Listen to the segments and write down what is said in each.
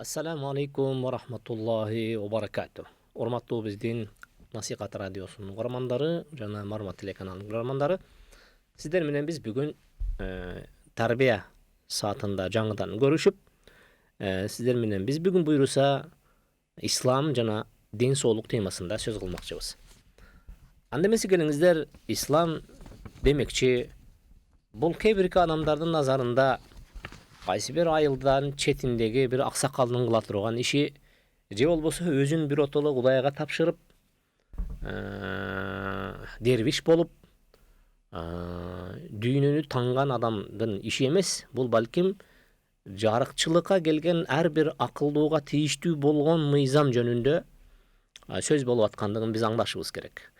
Assalamu alaikum wa rahmatullahi wa barakatuh. Урматтуу биздин Насихат радиосунун угармандары жана Марма телеканалынын угармандары, сиздер менен биз бүгүн тарбия саатында жаңыдан көрүшүп, сиздер менен биз бүгүн буйруса ислам жана ден соолук темасында сөз кылмакчыбыз. Анда эмесе келиңиздер, ислам демекчи бул кээ бир адамдардын назарында кайсы бир айылдан четиндеги бир аксакалдын кыла турган иши, же болбосо өзүн бир отоло Кудайга тапшырып, дервиш болуп, дүйнөнү танган адамдын иши эмес. Бул балким жарыкчылыкка келген ар бир акылдууга тийиштүү болгон мыйзам жөнүндө сөз болуп аткандыгын биз аңлашыбыз керек.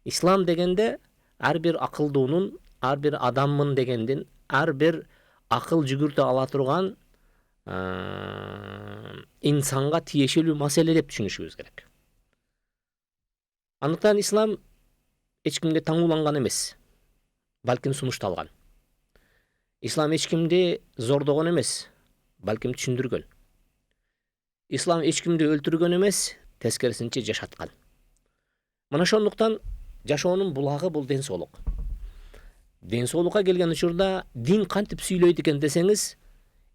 Ислам дегенде ар бир акылдуунун, ар бир адаммын дегендин, ар бир акыл жүгүртө ала турган инсанга тиешелүү маселе деп түшүнүшүбүз керек. Андыктан ислам эч кимге таңууланган эмес, балким сунушталган. Ислам эч кимди зордогон эмес, балким түшүндүргөн. Ислам эч кимди өлтүргөн эмес, тескерисинче жашаткан. Мына ошондуктан жашоонун булагы бул ден соолук. Ден соолукка келген учурда дин кантип сүйлөйт экен десеңиз,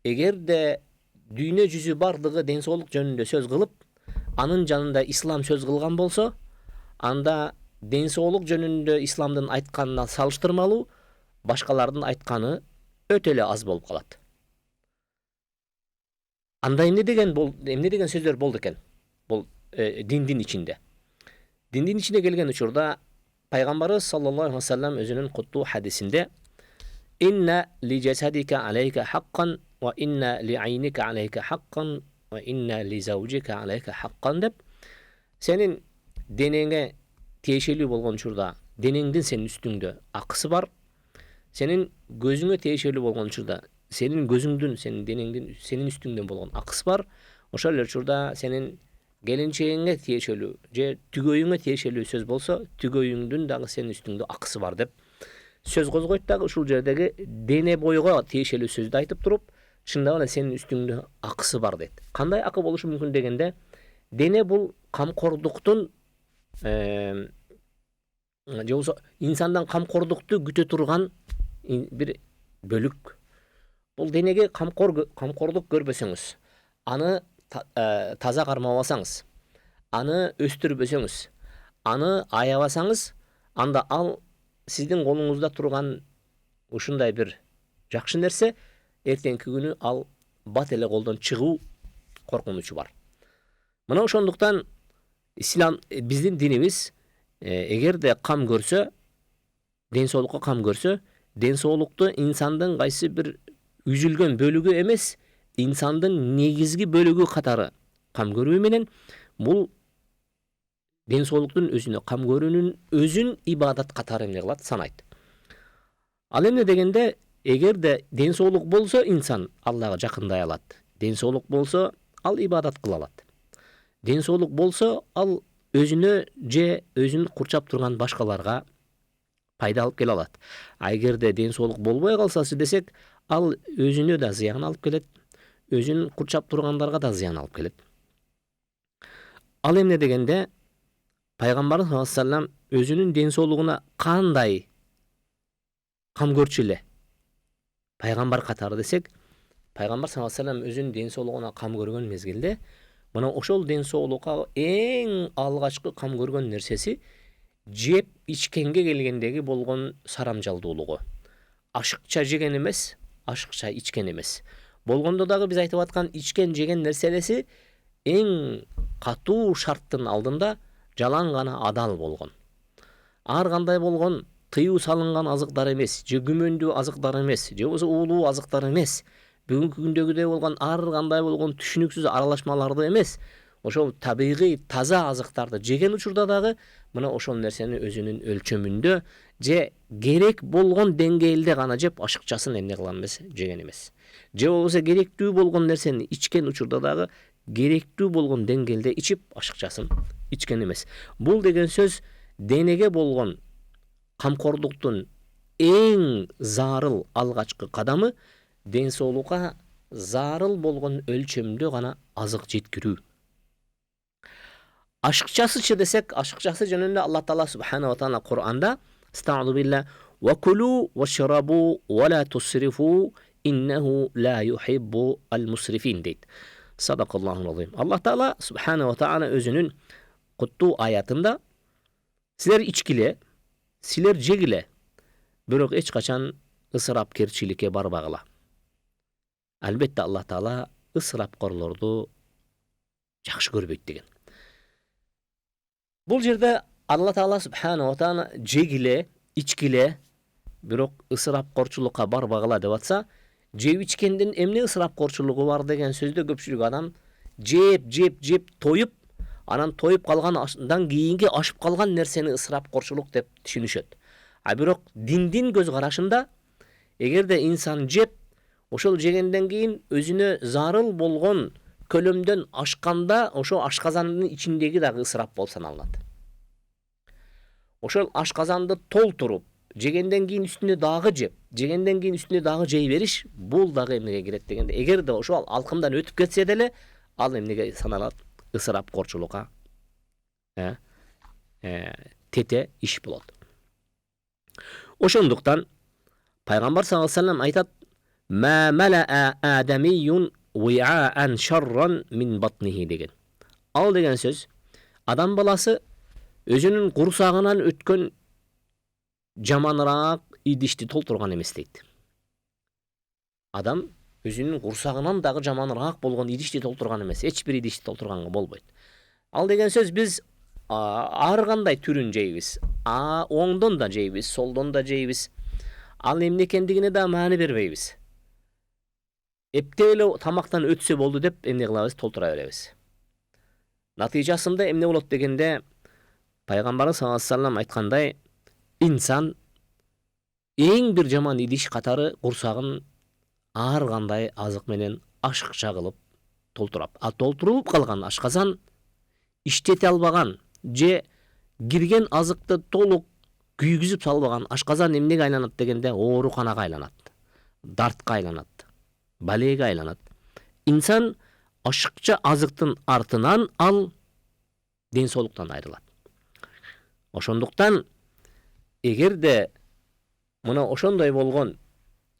эгерде дүйнө жүзү бардыгы ден соолук жөнүндө сөз кылып, анын жанында ислам сөз кылган болсо, анда ден соолук жөнүндө исламдын айтканына салыштырмалуу башкалардын айтканы өтө эле аз болуп калат. Анда эмне деген сөздөр болду экен? Бул диндин ичинде. Диндин ичине келген учурда Пайгамбарыбыз саллаллаху алейхи ва саллям өзүнүн куттуу хадисинде «Инна ли жасадика алейка хаккан, ва инна ли айника алейка хаккан, ва инна ли заужика алейка хаккан» деп, сенин денеңе тиешелүү болгон учурда денеңдин сенин үстүңдө акысы бар, сенин көзүңө тиешелүү болгон учурда сенин көзүңдүн, сенин денеңдин сенин үстүңдөн болгон акысы бар. Ошол эле учурда сенин келинчегиңе тиешелүү же түгөйүңө тиешелүү сөз болсо, түгөйүңдүн дагы сенин үстүңдө акысы бар деп сөз козгойт. Дагы ушул жердеги дене бойго тиешелүү сөздү айтып туруп, чындап эле сенин үстүңдө акысы бар дейт. Кандай акы болушу мүмкүн дегенде, дене бул камкордуктун же болбосо инсандан камкордукту күтө турган бир бөлүк. Бул денеге камкордук көрбөсөңүз, аны таза кармабасаңыз, аны өстүрбөсөңүз, аны аябасаңыз, анда ал сиздин колуңузда турган ушундай бир жакшы нерсе эртеңки күнү ал бат эле колдон чыгуу коркунучу бар. Мына ошондуктан ислам, биздин динибиз эгерде кам көрсө, ден соолукка кам көрсө, ден соолукту инсандын кайсы бир үзүлгөн бөлүгү эмес, инсандын негизги бөлүгү катары кам көрүү менен, бул ден соолуктун өзүнө кам көрүүнүн өзүн ибадат катары эмне кылат, санайт. Ал эмне дегенде, эгерде ден соолук болсо, инсан Аллага жакындай алат. Ден соолук болсо, ал ибадат кыла алат. Ден соолук болсо, ал өзүнө же өзүн курчап турган башкаларга пайда алып келе алат. А эгерде ден соолук болбой калсачы десек, ал өзүнө да зыян алып келет, өзүн курчап тургандарга да зыян алып келет. Ал эмне дегенде, Пайгамбарыбыз саллаллаху алейхи ва саллям өзүнүн ден соолугуна кандай кам көрчү эле пайгамбар катары десек, Пайгамбар саллаллаху алейхи ва саллям өзүнүн ден соолугуна кам көргөн мезгилде, мына ошол ден соолукка эң алгачкы кам көргөн нерсеси жеп ичкенге келгендеги болгон сарамжалдуулугу. Ашыкча жеген эмес, ашыкча ичкен эмес. Болгондо дагы биз айтып аткан ичкен жеген нерселеси эң катуу шарттын алдында жалаң гана адал болгон. Ар кандай болгон тыюу салынган азыктар эмес, же күмөндүү азыктар эмес, же болбосо уулуу азыктар эмес, бүгүнкү күндөгүдөй болгон ар кандай болгон түшүнүксүз аралашмаларды эмес, ошол табигый таза азыктарды жеген учурда дагы мына ошол нерсени өзүнүн өлчөмүндө же керек болгон деңгээлде гана жеп, ашыкчасын эмне кылган эмес, жеген эмес. Же болбосо керектүү болгон нерсени ичкен учурда дагы керектүү болгон деңгээлде ичип, ашыкчасын ичкен эмес. Бул деген сөз денеге болгон камкордуктун эң зарыл алгачкы кадамы, ден соолукка зарыл болгон өлчөмдө гана азык жеткирүү. Ашыкчасычы десек, ашыкчасы жөнүндө Аллах Таала субханаху ва таала Кур'анда "Ста'уду билlah ва кулу вашрабу ва ла тусрифу иннаху ла юхиббу ал-мусрифин" дейт. Садакаллахул азим. Аллах Таала субханаху ва таала өзүнүн Куттуу аятында силер ичкиле, силер жегиле, бирок эч качан ысырапкерчиликке барбагыла. Албетте Аллах Таала ысырапкорлорду жакшы көрбөйт деген. Бул жерде Аллах Таала субханаху ва таала жегиле, ичкиле, бирок ысырапкорчулукка барбагыла деп атса, жеп ичкендин эмне ысырапкорчулугу бар деген сөздө көпчүлүк адам жеп тоюп, анан тоюп калгандан кийинки ашып калган нерсени ысырапкорчулук деп түшүнүшөт. А бирок диндин көз карашында эгерде инсан жеп, ошол жегенден кийин өзүнө зарыл болгон көлөмдөн ашканда, ошо ашказандын ичиндеги дагы ысырап болуп саналат. Ошол ашказанды толтуруп, жегенден кийин үстүнө дагы жеп, жегенден кийин үстүнө дагы жей бериш, бул дагы эмнеге кирет дегенде, эгерде ошол алкымдан өтүп кетсе деле, ал эмнеге саналат? Ысырапкорчулукка тете иш болот. Ошондуктан пайгамбар саллаллаху алейхи ва саллям айтат: "Ма малаа адамиюн ви'аан шарран мин батнихи" деген. Ал деген сөз адам баласы өзүнүн курсагынан өткөн жаманыраак идишти толтурган эмес дейт. Адам өзүнүн курсагынан дагы жаманыраак болгон идишти толтурган эмес, эч бир идишти толтурганга болбойт. Ал деген сөз биз ар кандай түрүн жейбиз. Оңдон да жейбиз, солдон да жейбиз. Ал эмне экендигине да маани бербейбиз. Эптеп эле тамактан өтсө болду деп эмне кылабыз? Толтура беребиз. Натыйжасында эмне болот дегенде, пайгамбарыбыз саллаллаху алейхи ва саллям айткандай, инсан эң бир жаман идиш катары курсагын ар кандай азык менен ашыкча кылып толтурат. А толтурулуп калган ашказан иштете албаган же кирген азыкты толук күйгүзүп салбаган ашказан эмнеге айланат дегенде, ооруканага айланат, дартка айланат, балеге айланат. Инсан ашыкча азыктын артынан ал ден соолуктан айрылат. Ошондуктан эгерде мына ошондой болгон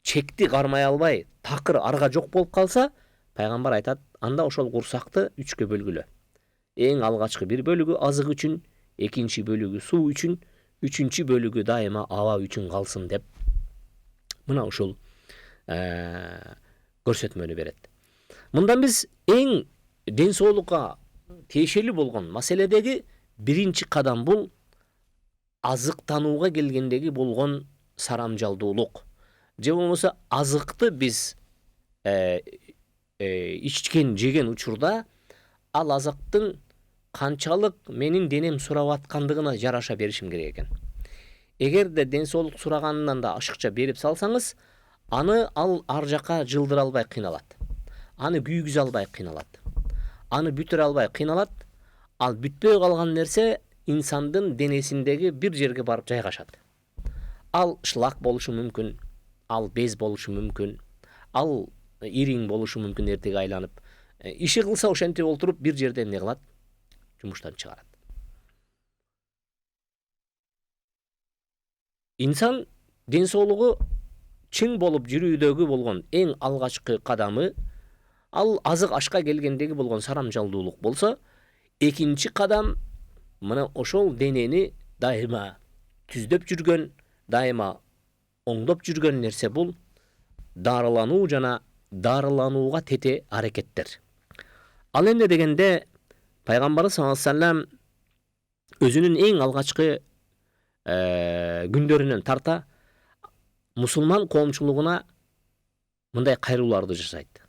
чекти кармай албай, такыр арга жок болуп калса, пайгамбар айтат, анда ошол курсакты 3кө бөлгүлө. Эң алгачкы бир бөлүгү азык үчүн, экинчи бөлүгү суу үчүн, үчүнчү бөлүгү дайыма аба үчүн калсын деп мына ушул көрсөтмөнү берет. Мындан биз эң ден соолукка тиешелүү болгон маселедеги биринчи кадам бул азыктанууга келгендеги болгон сарамжалдуулук. Же болмосо азыкты биз ичкен, жеген учурда ал азыктын канчалык менин денем сурап аткандыгына жараша беришим керек экен. Эгерде ден соолук сураганынан да ашыкча берип салсаңыз, аны ал ар жака жылдыра албай кыйналат. Аны күйгүзө албай кыйналат. Аны бүтүрө албай кыйналат. Ал бүтпөй калган нерсе инсандын денесиндеги бир жерге барып жайгашат. Ал шлак болушу мүмкүн, ал без болушу мүмкүн, ал ириң болушу мүмкүн эртеге айланып. Иши кылса ошентип олтуруп бир жерде эмне кылат? Жумуштан чыгарат. Инсан ден соолугу чың болуп жүрүүдөгү болгон эң алгачкы кадамы ал азык ашка келгендеги болгон сарамжалдуулук болсо, экинчи кадам мына ошол денени дайыма түздөп жүргөн, дайыма оңдоп жүргөн нерсе бул дарылануу жана дарыланууга тете аракеттер. Ал эмне дегенде, пайгамбарыбыз саллаллаху алейхи ва саллям өзүнүн эң алгачкы күндөрүнөн тарта мусулман коомчулугуна мындай кайрууларды жасайт.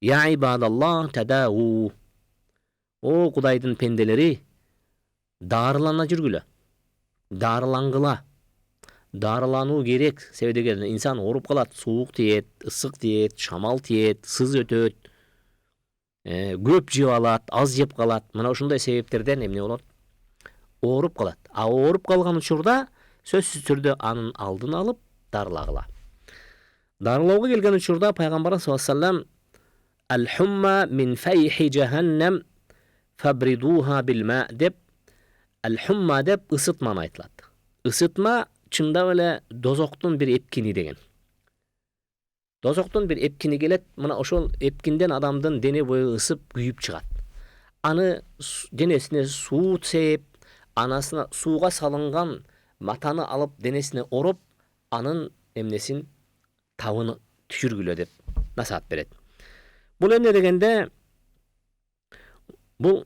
Я ибадаллах тадау. О Кудайдын пенделери, дарылана жүргүлө. Дарылангыла. Дарылануу керек. Себеби дегенде инсан ооруп калат, суук тиет, ысык тиет, шамал тиет, сыз өтөт. Көп жеп алат, аз жеп калат. Мына ушундай себептерден эмне болот? Ооруп калат. А ооруп калган учурда сөзсүз түрдө анын алдын алып дарылагыла. Дарылоого келген учурда пайгамбарыбыз саллаллаху алейхи ва саллям Al-humma min fayhi cehennem fabriduha bil ma dep al-humma dep ısıtmаны aytılат. Isıtma çında böyle dozoktun bir epkini degen. Dozoktun bir epkini gelet, mına oşol epkinden adamdın dene boyu ısıp kuyup çıgat. Anı denesine su seyip, anasına suğa salıngan matanı alıp denesine orup, anın emnesin tavını tüşürgülö dep nasihat beret. Bul emne degende, bu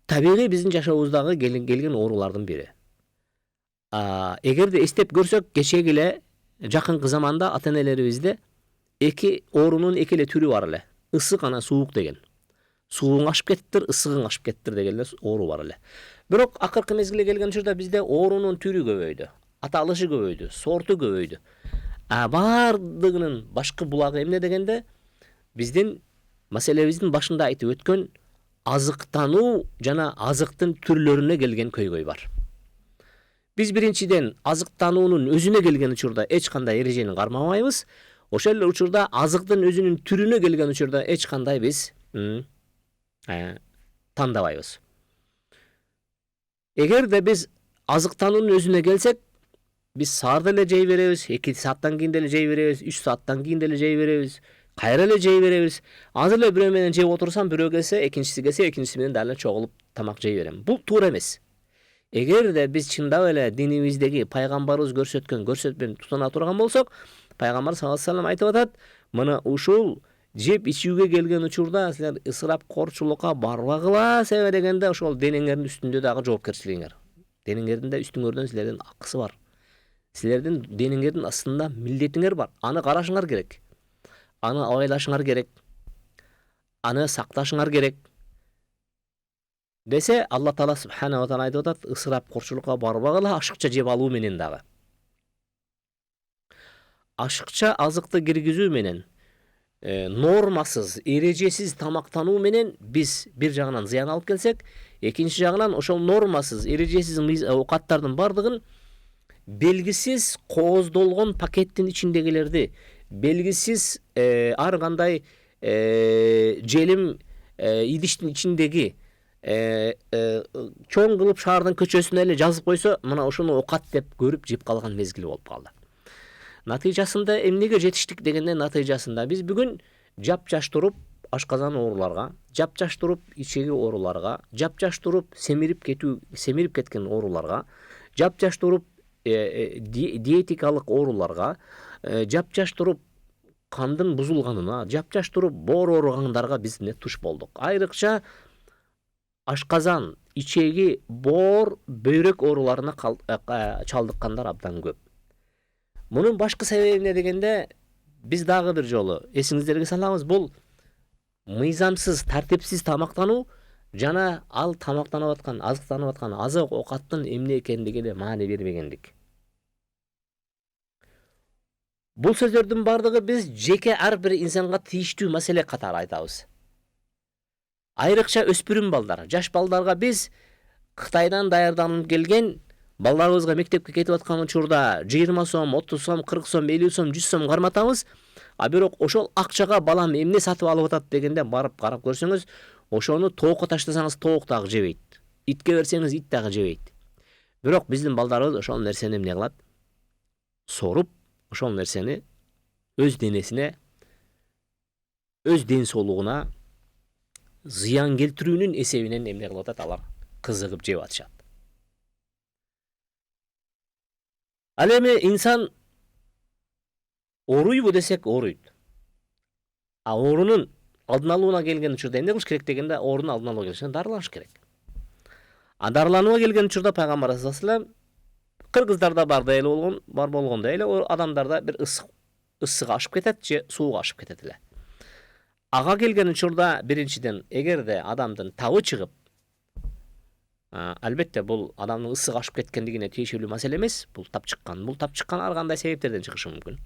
tabiği bizim yaşamımızdagı gelgen orulardan biri. Eğer de istep görsök geçegile jakınкы zamanda ata-enelerimizde eki orunun ekile türü var ele. Isık ana soğuk degen. Suğun aşıp kettir, ısığın aşıp kettir degenler oru var ele. Birok akırkı mezgile gelgen çırda bizde orunun türü göböydü. Atalışı göböydü, sortu göböydü. Bardığının başka bulağı emne degende bizden meselebizin başında aytып ötkön azıktanu jana azıktın türlörüne gelgen köygöy var. Biz birinciden azıktanуунун özüne gelgen учурда эч кандай эрежени кармабайбыз. Ошол эле учурда азыктын өзүнүн түрүнө келген учурда эч кандай биз тандабайбыз. Эгер де биз азыктануунун өзүнө келсек, биз саат эле жей беребиз, 2 сааттан кийин деле жей беребиз, 3 сааттан кийин деле жей беребиз, кайра эле жей беребиз. Азыр эле бирөө менен жеп отурсам, бирөө келсе, экинчиси менен дагы чогулуп тамак жей берем. Бул туура эмес. Эгер де биз чындап эле динибиздеги пайгамбарыбыз көрсөткөн көрсөтмөнү тутуна турган болсок, пайгамбар саллаллаху алейхи вассалам айтып атат, мына ушул жеп ичүүгө келген учурда силер ысырапкорчулукка барбагыла себеби дегенде ошол денеңердин үстүндө дагы жоопкерчилигиңер. Денеңердин да үстүңөрдөн силердин акысы бар. Силердин денеңердин астында милдетиңер бар. Аны карашыңар керек. Аны абайлашыңар керек. Аны сакташыңар керек. Десе Алла Таала субхана ва таала айтып атат, ысырапкорчулукка барбагыла ашыкча жеп алуу менен дагы. Ашыкча азыкты киргизүү менен нормасыз, эрежесиз тамактануу менен биз бир жагынан зыян алып келсек, экинчи жагынан ошол нормасыз, эрежесиз оокаттардын бардыгын белгисиз кооздолгон пакеттин ичиндегилерди, белгисиз ар кандай желим идиштин ичиндеги чоң кылып шаардын көчөсүнө эле жазып койсо, мына ошону оокат деп көрүп жеп калган мезгили болуп калды. Натыйжасында эмнеге жетиштик дегенде, натыйжасында биз бүгүн жапжаш туруп ашказан ооруларга, жапжаш туруп ичеги ооруларга, жапжаш туруп семирип кеткен ооруларга, жапжаш туруп диетикалык ооруларга, жапжаш туруп кандын бузулганына, жапжаш туруп боор ооругандарга биз туш болдук. Айрыкча ашказан, ичеги, боор, бөйрөк ооруларына чалдыккандар абдан көп. Мунун башкы себеби эмне дегенде, биз дагы бир жолу эсиңиздерге салабыз, бул мыйзамсыз, тартипсиз тамактануу жана ал тамактанып аткан, азыктанып аткан азык оокаттын эмне экендигине маани бербегендик. Бул сөздөрдүн бардыгы биз жеке ар бир инсанга тийиштүү маселе катары айтабыз. Айрыкча өспүрүм балдар, жаш балдарга биз Кытайдан даярданып келген балдарыбызга мектепке кетип аткан учурда 20 сом, 30 сом, 40 сом, 50 сом, 100 сом карматабыз. Бирок ошол акчага балам эмне сатып алып атат дегенде барып карап көрсөңүз, ошону тоокко таштасаңыз тоок дагы жебейт. Итке берсеңиз ит дагы жебейт. Бирок биздин балдарыбыз ошол нерсени эмне кылат? Соруп, ошол нерсени өз денесине, өз ден соолугуна зыян келтирүүнүн эсебинен эмне кылып атат? Алар кызыгып жеп атышат. Ал эми инсан ооруйбу десек ооруйт. Оорунун алдын алууна келген учурда эмне кылыш керек дегенде, оорунун алдын алууга келген дарыланыш керек. Дарыланууга келген учурда пайгамбар саллаллаху алейхи вассалам кыргыздарда бар болгондой эле адамдарда бир ысык ашып кетет же сууга ашып кетет эле. Ага келген учурда биринчиден эгерде адамдын табы чыгып, албетте бул адамдын ысык ашып кеткендигине тийиштүү маселе эмес, бул тап чыккан ар кандай себептерден чыгышы мүмкүн.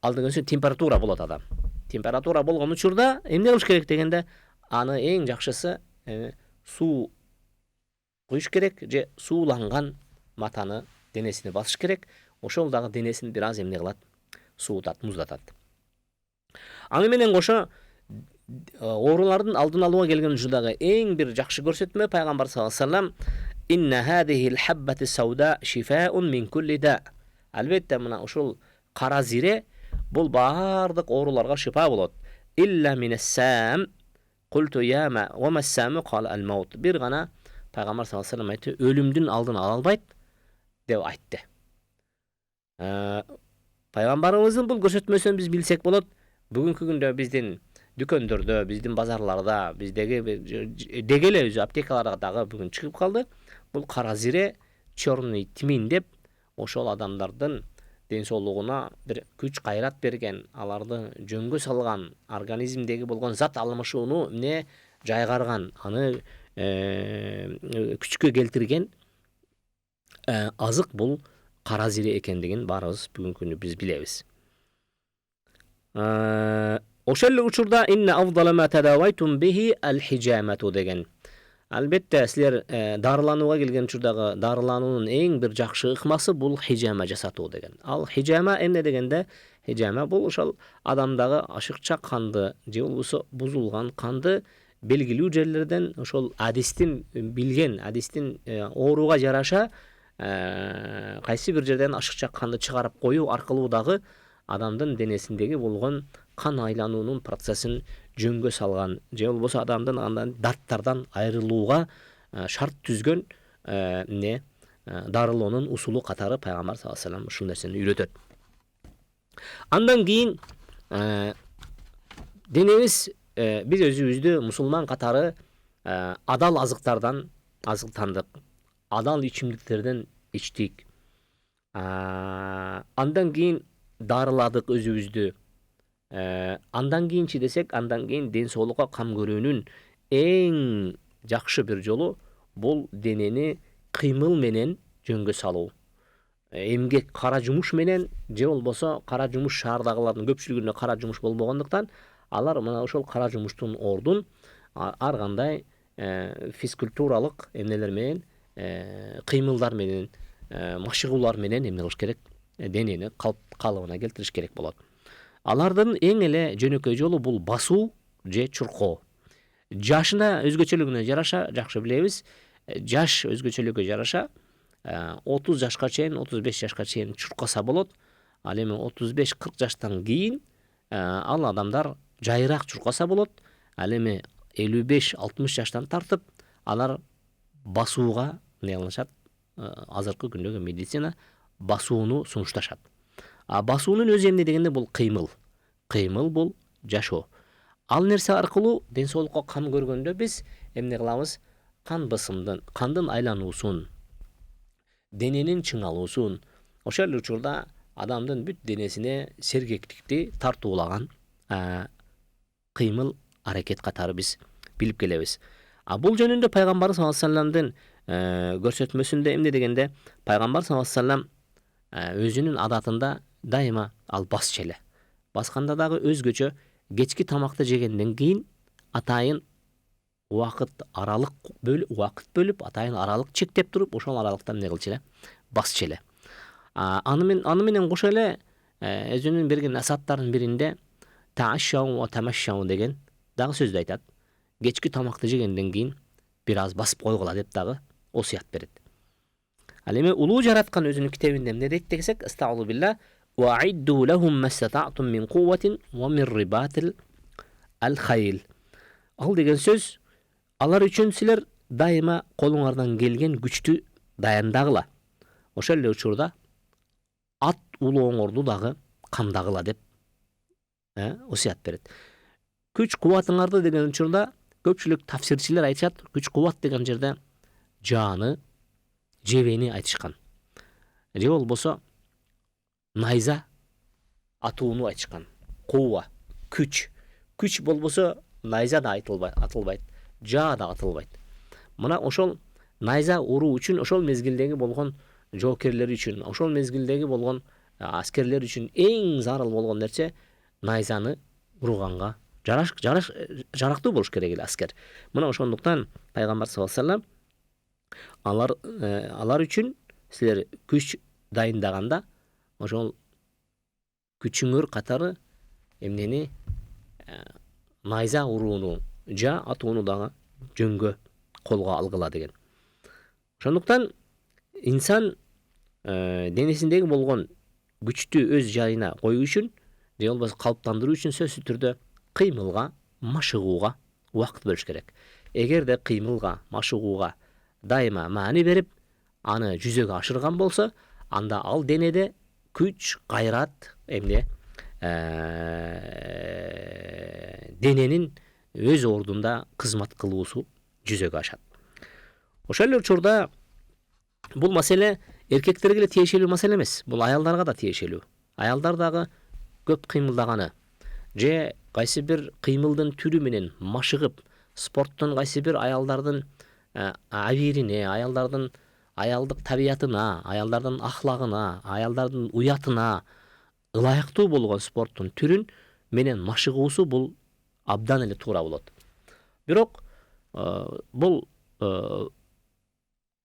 Алдыгы температура болот адам. Температура болгон учурда эмне кылыш керек дегенде, аны эң жакшысы суу куюш керек же сууланган матаны денесине басыш керек. Ошол дагы денесин бир аз эмне кылат? Суутат, муздатат. Аны менен кошо оорулардын алдын алууга келген учурдагы эң бир жакшы көрсөтмө пайгамбар саллаллаху алейхи вассалам инна хадихил хаббати сауда шифаун мин кулли да. Албетте мына ушул кара зире бул баардык ооруларга шифа болот. Илля минассам культу яма ва массаму кал ал маут. Бир гана пайгамбар саллаллаху алейхи вассалам айтты, өлүмдүн алдын ала албайт деп айтты. Пайгамбарыбыздын бул көрсөтмөсүн биз билсек болот. Бүгүнкү күндө биздин дүкөндөрдө, биздин базарларда, биздеги деги эле өзү аптекаларда дагы бүгүн чыгып калды. Бул кара зире, черный тмин деп ошол адамдардын ден соолугуна бир күч кайрат берген, аларды жөнгө салган, организмдеги болгон зат алмашууну эмне жайгарган, аны күчкө келтирген азык бул кара зире экендигин баарыбыз бүгүнкү күндө биз билебиз. Ошол эле учурда инна афдала ма тадавайтум бихи ал-хижамату деген. Албетте силер дарыланууга келген учурдагы дарылануунун эң бир жакшы ыкмасы бул хижама жасатуу деген. Ал хижама эмне дегенде, хижама бул ошол адамдагы ашыкча канды же болбосо бузулган канды белгилүү жерлерден ошол адистин билген, адистин ооруга жараша кайсы бир жерден ашыкча канды чыгарып коюу аркылуу дагы адамдын денесиндеги болгон кан айлануунун процессин жөнгө салган же болбосо адамдын андан дарттардан айрылууга шарт түзгөн дарылоонун усулу катары пайгамбар саллаллаху алейхи вассалам ушул нерсени үйрөтөт. Андан кийин денебиз биз өзүбүздү мусулман катары адал азыктардан азыктандык, адал ичимдиктерден ичтик. Андан кийин дарыладык өзүбүздү. Андан кийинчи десек, андан кийин ден соолукка кам көрүүнүн эң жакшы бир жолу бул денени кыймыл менен жөнгө салуу. Эмгек, кара жумуш менен же болбосо кара жумуш шаардагылардын көпчүлүгүнө кара жумуш болбогондуктан алар мына ошол кара жумуштун ордун ар кандай физкультуралык эмнелер менен, кыймылдар менен, машыгуулар менен эмне кылыш керек? Денени калыбына келтириш керек болот. Алардын эң эле жөнөкөй жолу бул басуу же чуркоо. Жашына өзгөчөлүгүнө жараша жакшы билебиз. Жаш өзгөчөлүгүнө жараша 30 жашка чейин, 35 жашка чейин чуркаса болот. Ал эми 35-40 жаштан кийин ал адамдар жайыраак чуркаса болот. Ал эми 55-60 жаштан тартып алар басууга эмне кылышат? Азыркы күндөгү медицина басууну сунушташат. Басуунун өзү эмне дегенде бул кыймыл. Кыймыл бул жашоо. Ал нерсе аркылуу ден соолукка кам көргөндө биз эмне кылабыз? Кан басымдын, кандын айлануусун, дененин чыңалуусун, ошол учурда адамдын бүт денесине сергектикти тартуулаган кыймыл аракет катары биз билип келебиз. Бул жөнүндө пайгамбар саллаллаху алейхи вассаламдын көрсөтмөсүндө эмне дегенде, пайгамбар саллаллаху алейхи вассалам өзүнүн адатында дайыма ал басчу эле. Басканда дагы өзгөчө кечки тамакты жегенден кийин атайын убакыт бөлүп, атайын аралык чектеп туруп, ошол аралыкта эмне кылчу эле? Басчу эле. Аны менен кошо эле өзүнүн берген насааттарынын биринде таашшау ва тамашшау деген дагы сөздү айтат. Кечки тамакты жегенден кийин бир аз басып койгула деп дагы осуят берет. Ал эми улуу жараткан өзүнүн китебинде эмне дейт десек, астагфиру билла ва аидду лахум мастатa'tum min quwwatin wa min ribatil al-khayl. Ал деген сөз алар үчүн силер дайыма колуңардан келген күчтү даяндагыла. Ошол эле учурда ат улооңорду дагы камдагыла деп осуят берет. Күч кубатыңарды деген учурда көпчүлүк тафсирчилер айтышат, күч кубат деген жерде жаны, жебени айтышкан. Же болбосо найза атууну айтышкан. Кува, күч. Күч болбосо найза да атылбайт, жаа да атылбайт. Мына ошол найза уруу үчүн, ошол мезгилдеги болгон жоокерлер үчүн, ошол мезгилдеги болгон аскерлер үчүн эң зарыл болгон нерсе найзаны урганга жарактуу болуш керек эле аскер. Мына ошондуктан пайгамбар саллаллаху алейхи вассалам алар үчүн силер күч дайындаганда ошол күчүңөр катары эмнени найза урууну жа атууну дагы жөнгө колго алгыла деген. Ошондуктан инсан денесиндеги болгон күчтү өз жайына коюу үчүн же болбосо калыптандыруу үчүн сөзсүз түрдө кыймылга, машыгууга убакыт бөлүш керек. Эгерде кыймылга, машыгууга дайыма маани берип, аны жүзөгө ашырган болсо, анда ал денеде күч, кайрат, дененин өз ордунда кызмат кылуусу жүзөгө ашат. Ошол эле учурда бул маселе эркектерге эле тиешелүү маселе эмес, бул аялдарга да тиешелүү. Аялдар дагы көп кыймылдаганы же кайсы бир кыймылдын түрү менен машыгып, спорттун кайсы бир аялдардын абийирине, аялдык табиятына, аялдардын ахлагына, аялдардын уятына ылайыктуу болгон спорттун түрүн менен машыгуусу бул абдан эле туура болот. Бирок бул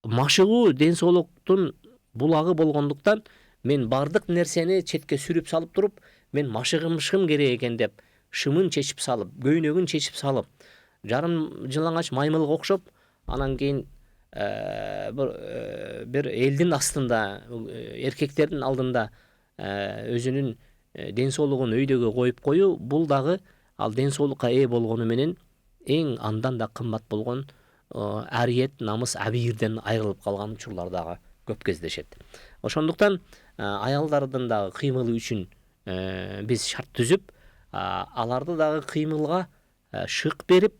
машыгуу ден соолуктун булагы болгондуктан мен бардык нерсени четке сүрүп салып туруп, мен машыгышым керек экен деп шымын чечип салып, көйнөгүн чечип салып, жарым жылаңач маймылга окшоп, анан кийин бир элдин астында, эркектердин алдында өзүнүн ден соолугун өйдөгө коюп коюу, бул дагы ал ден соолукка ээ болгону менен эң андан да кымбат болгон ариет, намыс, абийирден айрылып калган учурлар дагы көп кездешет. Ошондуктан аялдардын дагы кыймылы үчүн биз шарт түзүп, аларды дагы кыймылга шык берип,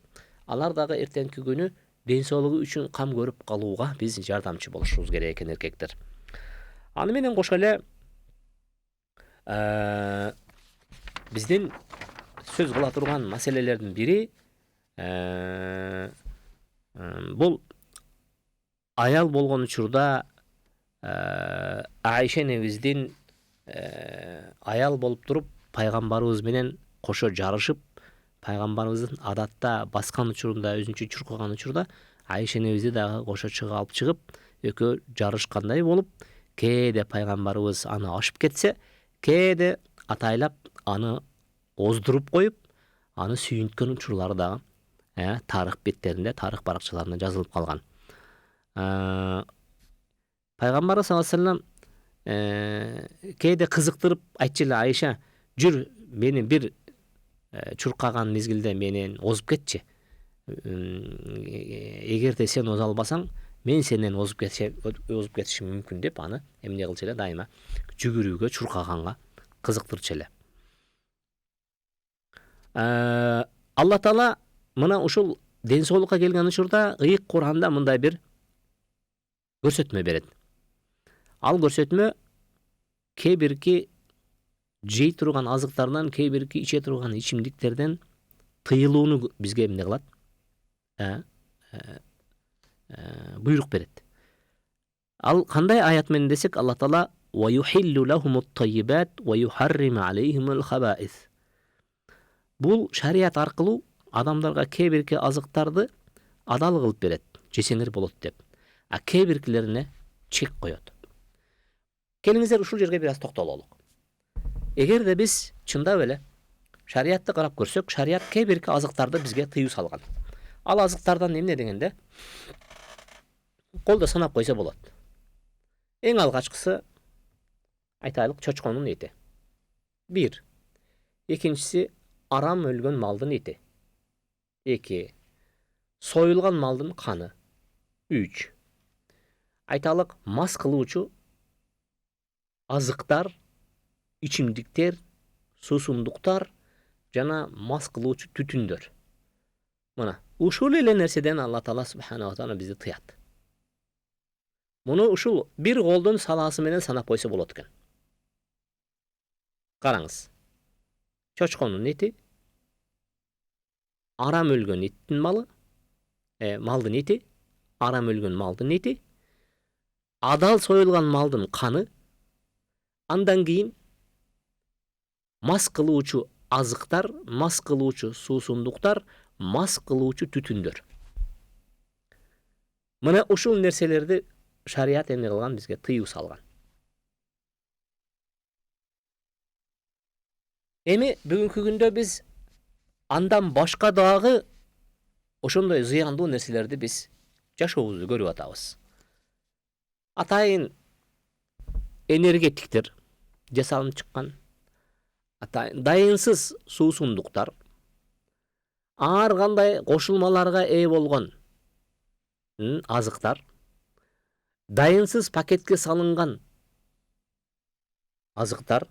алар дагы эртеңки күнү ден соолугу үчүн кам көрүп калууга биз жардамчы болушубуз керек экен эркектер. Аны менен кошо эле биздин сөз кыла турган маселелердин бири бул аял болгон учурда Айша энебиздин аял болуп туруп пайгамбарыбыз менен кошо жарышып, пайгамбарыбыздын адатта баскан учурунда, өзүнчө чуркаган учурда Айша энебизди дагы кошо алып чыгып, экөө жарышкандай болуп, кээде пайгамбарыбыз аны ашып кетсе, кээде атайлап аны оздуруп коюп, аны сүйүнткөн учурлары дагы тарых беттеринде, тарых баракчаларында жазылып калган. Пайгамбарыбыз саллаллаху алейхи вассалам кээде кызыктырып айтчу эле: Айша, жүр, мени бир чуркаган мезгилде менен озуп кетчи. Эгерде сен оза албасаң, мен сенден озуп кетишим мүмкүн деп аны эмне кылчу эле, дайыма жүгүрүүгө, чуркаганга кызыктырчу эле. Алла Таала мына ушул ден соолукка келген учурда ыйык Кур'анда мындай бир көрсөтмө берет. Ал көрсөтмө кээ бирки жей турган азыктардан, кээ бирки иче турган ичимдиктерден тыйылууну бизге эмне кылат? Буйрук берет. Ал кандай аят менен десек, Алла Таала ва юхиллу лахумут таййибат ва юхарриму алейхимул хабаис. Бул шарият аркылуу адамдарга кээ бирки азыктарды адал кылып берет, жесеңер болот деп. А кээ биркилерине чек коет. Келиңиздер ушул жерге бир аз токтололук. Эгерде биз чындап эле шариятты карап көрсөк, шарият кээ бирки азыктарды бизге тыюу салган. Ал азыктардан эмне дегенде, колдо санап койсо болот. Эң алгачкысы айтайлык чочконун эти. 1. Экинчиси арам өлгөн малдын эти. 2. Союлган малдын каны. 3. Айталык мас кылуучу азыктар, ичимдиктер, суусундуктар жана мас кылуучу түтүндөр. Мына, ушул эле нерседен Алла Таала субхана ва таала бизди тыят. Муну ушул бир колдун салаасы менен санап койсо болот экен. Караңыз. Чочконун эти, арам өлгөн иттин малы, малдын эти, арам өлгөн малдын эти, адал союлган малдын каны, андан кийин мас кылуучу азыктар, мас кылуучу суусундуктар, мас кылуучу түтүндөр. Мына ушул нерселерди шарият эмне кылган, бизге тыюу салган. Эми бүгүнкү күндө биз Андан башка дагы ошондой зыяндуу нерселерди биз жашообузду көрүп атабыз. Атайын энергетиктер жасалынып чыккан, атайын дайынсыз суусундуктар, ар кандай кошулмаларга ээ болгон азыктар, дайынсыз пакетке салынган азыктар,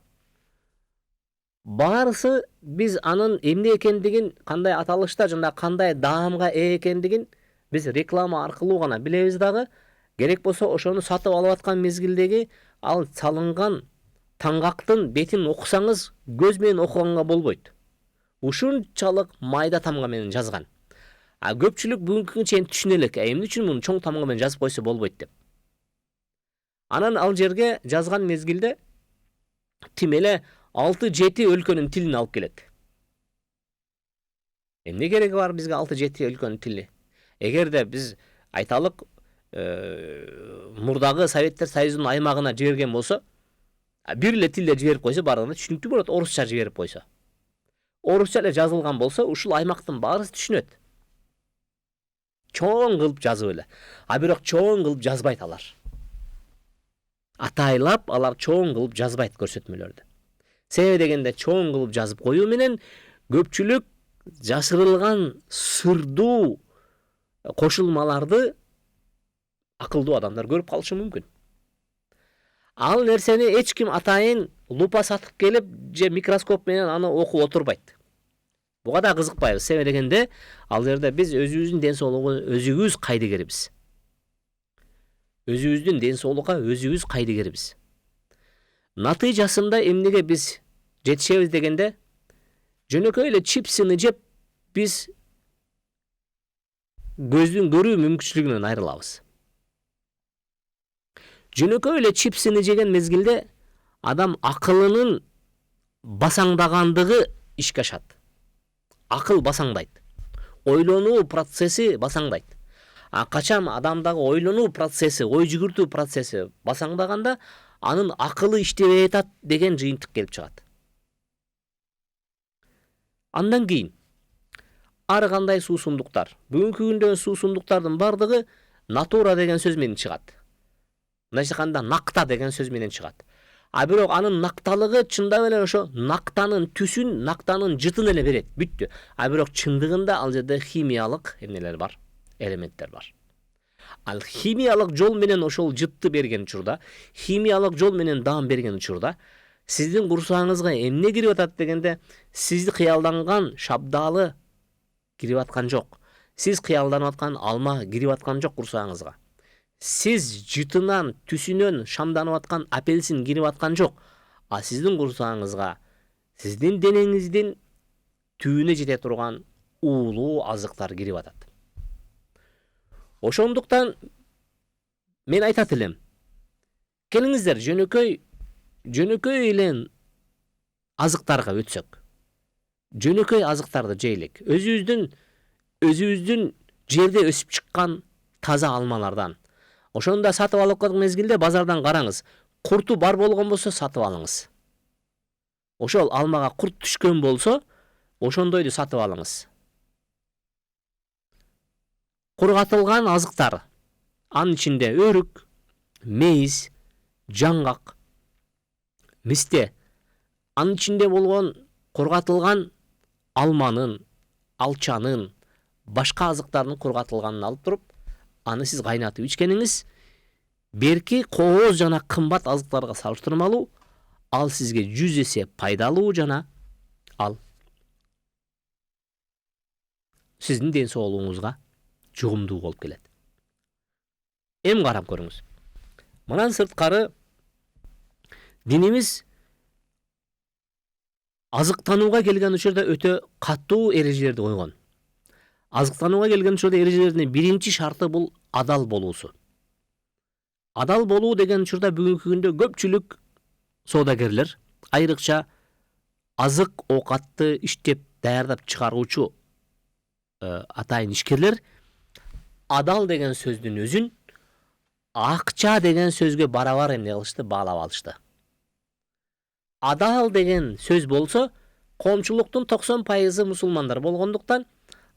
баарысы биз анын эмне экендигин, кандай аталышта жана кандай даамга ээ экендигин биз реклама аркылуу гана билебиз дагы, керек болсо ошону сатып алып аткан мезгилдеги ал салынган таңгактын бетин окусаңыз көз менен окуганга болбойт. Ушунчалык майда тамга менен жазган. Көпчүлүк бүгүнкүгө чейин түшүнө элек, эмне үчүн муну чоң тамга менен жазып койсо болбойт деп. Анан ал жерге жазган мезгилде тим эле 6-7 өлкөнүн тилин алып келет. Эмне кереги бар бизге 6-7 өлкөнүн тили? Эгерде биз айталык мурдагы Советтер Союзунун аймагына жиберген болсо, бир эле тилде жиберип койсо баарына түшүнүктүү болот, орусча жиберип койсо. Орусча эле жазылган болсо, ушул аймактын баарысы түшүнөт. Чоң кылып жазып эле. Бирок чоң кылып жазбайт алар. Атайлап алар чоң кылып жазбайт көрсөтмөлөрдү. Себеби дегенде чоң кылып жазып коюу менен көпчүлүк жашырылган сырдуу кошулмаларды акылдуу адамдар көрүп калышы мүмкүн. Ал нерсени эч ким атайын лупа сатып келип же микроскоп менен аны окуп отурбайт. Буга да кызыкпайбыз. Себеби дегенде ал жерде биз өзүбүздүн ден соолугуна өзүбүз кайдыгербиз. Өзүбүздүн ден соолукка өзүбүз кайдыгербиз. Натыйжасында эмнеге биз жетишебиз дегенде, жөнөкөй эле чипсини жеп биз көздүн көрүү мүмкүнчүлүгүнөн айрылабыз. Жөнөкөй эле чипсини жеген мезгилде адам акылынын басаңдагандыгы ишке ашат. Акыл басаңдайт. Ойлонуу процесси басаңдайт. Качан адамдагы ойлонуу процесси, ой жүгүртүү процесси басаңдаганда, анын акылы иштебей атат деген жыйынтык келип чыгат. Андан кийин ар кандай суусундуктар, бүгүнкү күндө суусундуктардын бардыгы натура деген сөз менен чыгат. Мындайча айтканда накта деген сөз менен чыгат. Бирок анын накталыгы чындап эле ошо нактанын түсүн, нактанын жытын эле берет, бүттү. Бирок чындыгында ал жерде химиялык эмнелер бар, элементтер бар. Ал химиялык жол менен ошол жытты берген учурда, химиялык жол менен даам берген учурда, сиздин курсагыңызга эмне кирип атат дегенде, сизди кыялданган шабдалы кирип аткан жок. Сиз кыялданып аткан алма кирип аткан жок курсагыңызга. Сиз жытынан, түсүнөн шамданып аткан апельсин кирип аткан жок. Сиздин курсагыңызга, сиздин денеңиздин түбүнө жете турган уулуу азыктар кирип атат. Ошондуктан мен айтат элем, келиңиздер жөнөкөй эле азыктарга өтсөк. Жөнөкөй азыктарды жейлик. Өзүбүздүн жерде өсүп чыккан таза алмалардан. Ошондо сатып алып калган мезгилде базардан караңыз. Курту бар болгон болсо сатып алыңыз. Ошол алмага курт түшкөн болсо, ошондойду сатып алыңыз. Кургатылган азыктар. Анын ичинде өрүк, мейиз, жаңгак, мисте. Анын ичинде болгон кургатылган алманын, алчанын, башка азыктардын кургатылганын алып туруп, аны сиз кайнатып ичкениңиз, берки кооз жана кымбат азыктарга салыштырмалуу, ал сизге 100 эсе пайдалуу жана ал сиздин ден соолугуңузга жугумдуу болуп келет. Эми карап көрүңүз. Мындан сырткары динибиз азыктанууга келген учурда өтө катуу эрежелерди койгон. Азыктанууга келген учурда эрежелердин биринчи шарты бул адал болуусу. Адал болуу деген учурда бүгүнкү күндө көпчүлүк соодагерлер, айрыкча азык оокатты иштеп даярдап чыгаруучу атайын ишкерлер адал деген сөздүн өзүн акча деген сөзгө барабар эмне кылышты, баалап алышты. Адал деген сөз болсо, коомчулуктун 90% мусулмандар болгондуктан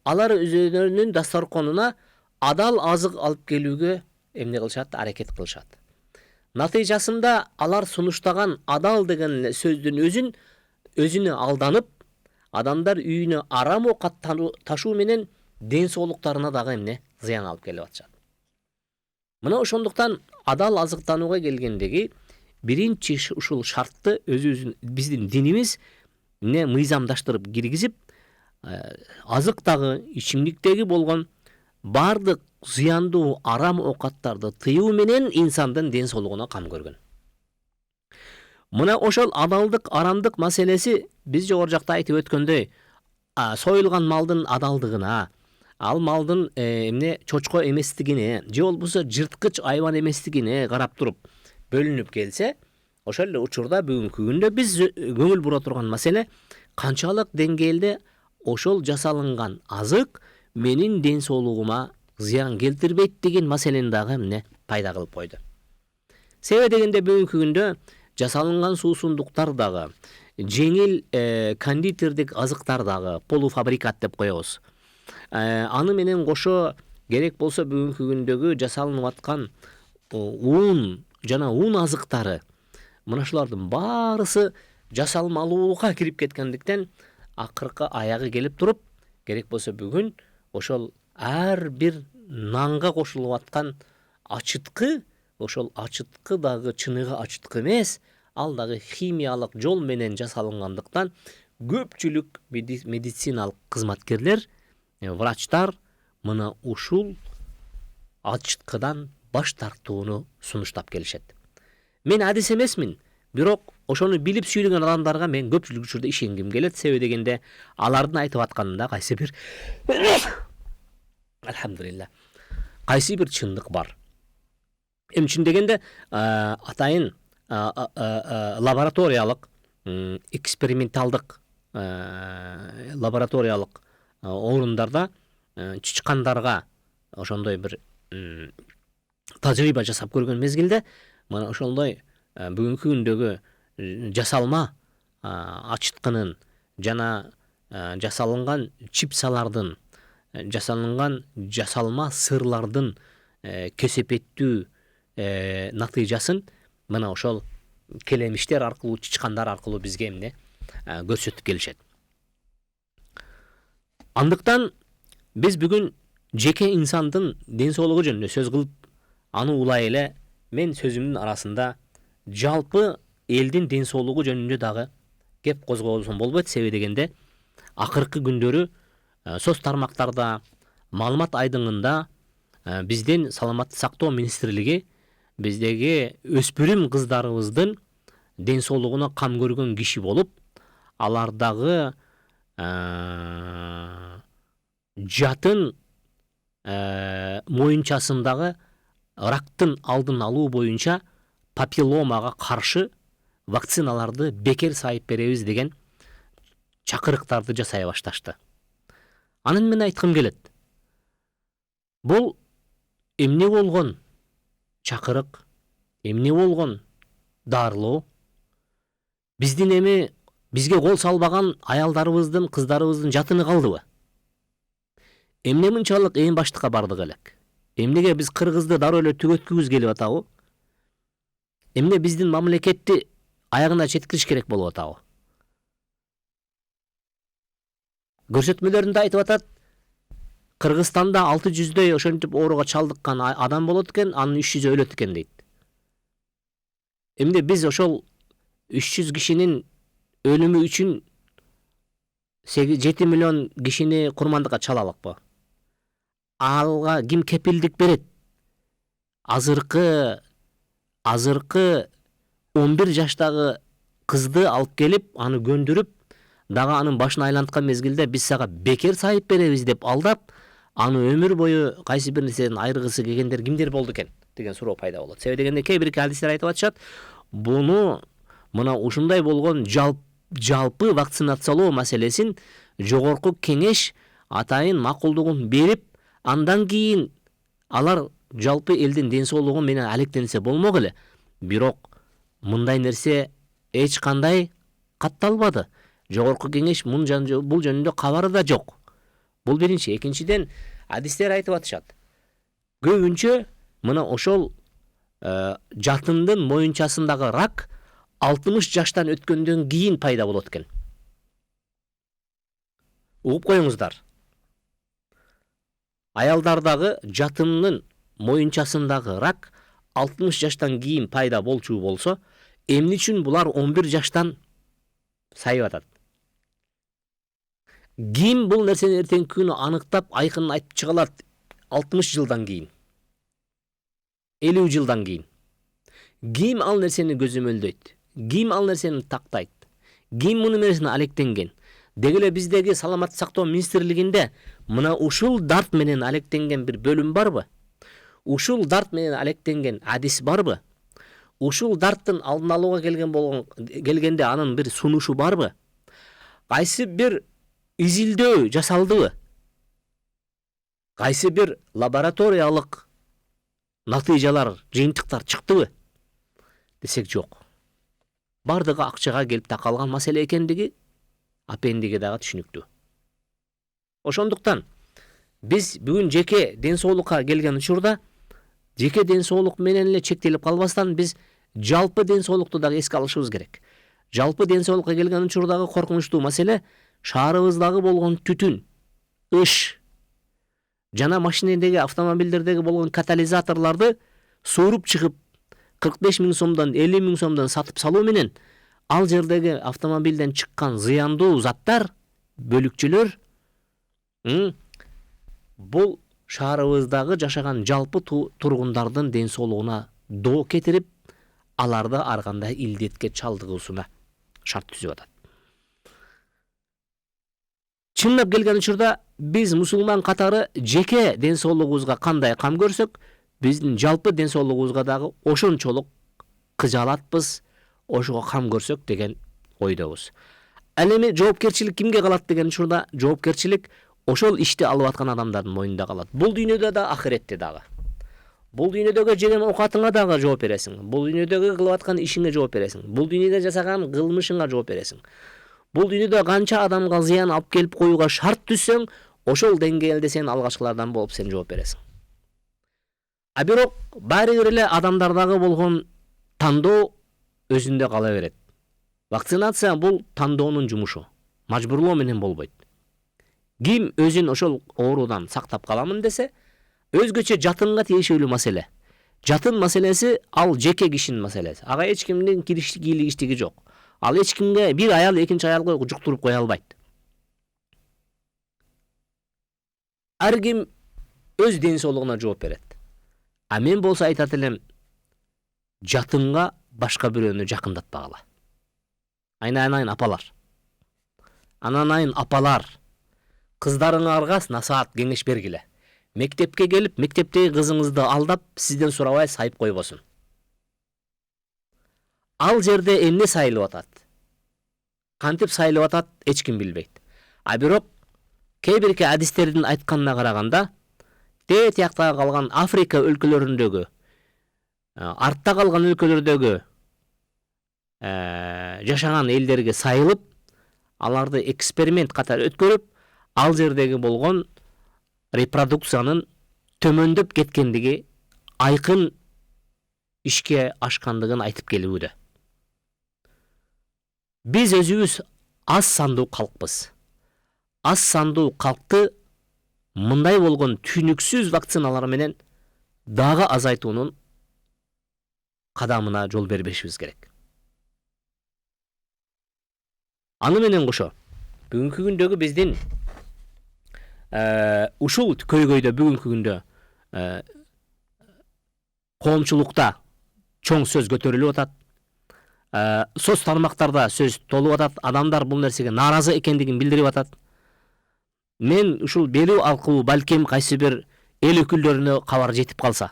алар өзүлөрүнүн дасторконуна адал азык алып келүүгө эмне кылышат, аракет кылышат. Натыйжасында алар сунуштаган адал деген сөздүн өзүнө алданып, адамдар үйүнө арам оокат ташуу менен ден соолуктарына дагы эмне зыян алып келип атышат. Мына ошондуктан адал азыктанууга келгендеги биринчи ушул шартты биздин динибиз эмне мыйзамдаштырып киргизип, азыктагы, ичимдиктеги болгон бардык зыяндуу арам оокаттарды тыюу менен инсандын ден соолугуна кам көргөн. Мына ошол адалдык, арамдык маселеси биз жогору жакта айтып өткөндөй, союлган малдын адалдыгына, ал малдын чочко эместигине, же болбосо жырткыч айбан эместигине карап туруп бөлүнүп келсе, ошол эле учурда бүгүнкү күндө биз көңүл бура турган маселе канчалык деңгээлде ошол жасалынган азык менин ден соолугума зыян келтирбейт деген маселени дагы эмне пайда кылып койду. Себеби дегенде бүгүнкү күндө жасалынган суусундуктар дагы, жеңил кондитердик азыктар дагы, полуфабрикат деп коебуз. Аны менен кошо керек болсо бүгүнкү күндөгү жасалынып аткан ун жана ун азыктары, мына шулардын баарысы жасалмалууга кирип кеткендиктен акыркы аягы келип туруп, керек болсо бүгүн ошол ар бир нанга кошулуп аткан ачыткы, ошол ачыткы дагы чыныгы ачыткы эмес, ал дагы химиялык жол менен жасалынгандыктан көпчүлүк медициналык кызматкерлер, врачтар мына ушул ачыткыдан баш тартууну сунуштап келишет. Мен адис эмесмин, бирок ошону билип сүйлөгөн адамдарга мен көпчүлүк учурда ишенгим келет. Себеби дегенде алардын айтып атканында кайсы бир Алхамдулилла, кайсы бир чындык бар. Эмне үчүн дегенде атайын лабораториялык, эксперименталдык лабораториялык орундарда чычкандарга ошондой бир тажрыйба жасап көргөн мезгилде, мына ошондой бүгүнкү күндөгү жасалма ачыткынын жана жасалынган чипсалардын, жасалынган жасалма сырлардын кесепеттүү натыйжасын мына ошол келемиштер аркылуу, чычкандар аркылуу бизге эмне көрсөтүп келишет. Андыктан биз бүгүн жеке инсандын ден соолугу жөнүндө сөз кылып, аны улай эле мен сөзүмдүн арасында жалпы элдин ден соолугу жөнүндө дагы кеп козгосом болбойт. Себеби дегенде акыркы күндөрү соц тармактарда, маалымат айдыңында биздин саламаттык сактоо министрлиги биздеги өспүрүм кыздарыбыздын ден соолугуна кам көргөн киши болуп, алардагы жатын моюнчасындагы рактын алдын алуу боюнча папилломага каршы вакциналарды бекер сайып беребиз деген чакырыктарды жасай башташты. Анын мен айткым келет. Бул эмне болгон чакырык, эмне болгон дарылоо? Биздин эми бизге кол салбаган аялдарыбыздын, кыздарыбыздын жатыны калдыбы? Эмне мынчалык эң баштыкка бардык элек? Эмнеге биз кыргызды дароо эле түгөткүбүз келип атабы? Эмне биздин мамлекетти аягына жеткириш керек болуп атабы? Көрсөтмөлөрүндө айтып атат, Кыргызстанда 600дөй ошентип ооруга чалдыккан адам болот экен, анын 300 өлөт экен дейт. Эмне биз ошол 300 кишинин өлүмү үчүн 7 миллион кишини курмандыкка чалалыкпы? Алга ким кепилдик берет? Азыркы 11 жаштагы кызды алып келип, аны көндүрүп, дагы анын башын айланткан мезгилде биз сага бекер сайып беребиз деп алдап, аны өмүр бою кайсы бир нерседен айыргысы келгендер кимдер болду экен деген суроо пайда болот. Себеби дегенде кээ бир хадистер айтып атышат, буну мына ушундай болгон жалпы вакцинациялоо маселесин жогорку кеңеш атайын макулдугун берип, андан кийин алар жалпы элдин ден соолугу менен алектенсе болмок эле. Бирок мындай нерсе эч кандай катталбады. Жогорку кеңеш бул жөнүндө кабары да жок. Бул биринчи. Экинчиден, адистер айтып атышат. Көбүнчө мына ошол жатындын моюнчасындагы рак 60 жаштан өткөндөн кийин пайда болот экен. Угуп коюңуздар. Аялдардагы жатындын моюнчасындагы рак 60 жаштан кийин пайда болчу болсо, эмне үчүн булар 11 жаштан сайып атат? Ким бул нерсени эртеңки күнү аныктап, айкын айтып чыга алат 60 жылдан кийин? 50 жылдан кийин? Ким ал нерсени көзөмөлдөйт? Ким ал нерсени тактайт? Ким муну нерсени алектенген? Деги эле биздеги саламаттык сактоо министрлигинде мына ушул дарт менен алектенген бир бөлүм барбы? Ушул дарт менен алектенген адис барбы? Ушул дарттын алдын алууга келгенде анын бир сунушу барбы? Кайсы бир изилдөө жасалдыбы? Кайсы бир лабораториялык натыйжалар, жыйынтыктар чыктыбы? Десек жок. Бардыгы акчага келип такалган маселе экендиги апендиге дагы түшүнүктүү. Ошондуктан биз бүгүн жеке ден соолукка келген учурда жеке ден соолук менен эле чектелип калбастан биз жалпы ден соолукту дагы эске алышыбыз керек. Жалпы ден соолукка келген учурдагы коркунучтуу маселе шаарыбыздагы болгон түтүн, ыш жана машинедеги, автомобилдердеги болгон катализаторлорду сууруп чыгып 45 000 сомдон 50 000 сомдон сатып салуу менен ал жердеги автомобилден чыккан зыяндуу заттар, бөлүкчөлөр бул шаарыбыздагы жашаган жалпы тургундардын ден соолугуна доо кетирип, аларды ар кандай илдетке чалдыгуусуна шарт түзүп атат. Чынлап келген учурда биз мусулман катары жеке ден соолугубузга кандай кам көрсөк, биздин жалпы ден соолугубузга дагы ошончолук кыжаалатпыз, ошого кам көрсөк деген ойдобуз. Ал эми жоопкерчилик кимге калат деген учурда, жоопкерчилик ошол ишти алып аткан адамдардын мойнунда калат. Бул дүйнөдө да, ахиретте дагы. Бул дүйнөдөгү жеген оокатыңа дагы жооп бересиң. Бул дүйнөдөгү кылып аткан ишиңе жооп бересиң. Бул дүйнөдө жасаган кылмышыңа жооп бересиң. Бул дүйнөдө канча адамга зыян алып келип коюуга шарт түзсөң, ошол деңгээлде сен алгачкылардан болуп сен жооп бересиң. А бирок баары бир эле адамдардагы болгон тандоо өзүндө кала берет. Вакцинация бул тандоонун жумушу. Мажбурлоо менен болбойт. Ким өзүн ошол оорудан сактап каламын десе, өзгөчө жатынга тиешелүү маселе. Жатын маселеси ал жеке кишинин маселеси. Ага эч кимдин кийлигиштиги жок. Ал эч кимге бир аял экинчи аялга жуктуруп кое албайт. Ар ким өз ден соолугуна жооп берет. А мен болсо айтат элем, жатынга башка бирөөнү жакындатпагыла. Айнайын апалар. Ананайын апалар. Кыздарыңарга насаат кеңеш бергиле. Мектепке келип, мектептеги кызыңызды алдап, сизден сурабай сайып койбосун. Ал жерде эмне сайылып атат? Кантип сайылып атат, эч ким билбейт. А бирок кээ бирки адистердин айтканына караганда, тиякта калган Африка өлкөлөрүндөгү, артта калган өлкөлөрдөгү жашаган элдерге сайылып, аларды эксперимент катары өткөрүп, ал жердеги болгон репродукциянын төмөндөп кеткендиги айкын ишке ашкандыгын айтып келүүдө. Биз өзүбүз аз сандуу калкпыз. Аз сандуу калкты мындай болгон түнүксүз вакциналар менен дагы азайтуунун кадамына жол бербешибиз керек. Аны менен кошо, бүгүнкү күндөгү биздин ушул көйгөйдө бүгүнкү күндө коомчулукта чоң сөз көтөрүлүп атат. Соц тармактарда сөз толуп атат. Адамдар бул нерсеге нааразы экендигин билдирип атат. Мен ушул берүү аркылуу балким кайсы бир эл өкүлдөрүнө кабар жетип калса,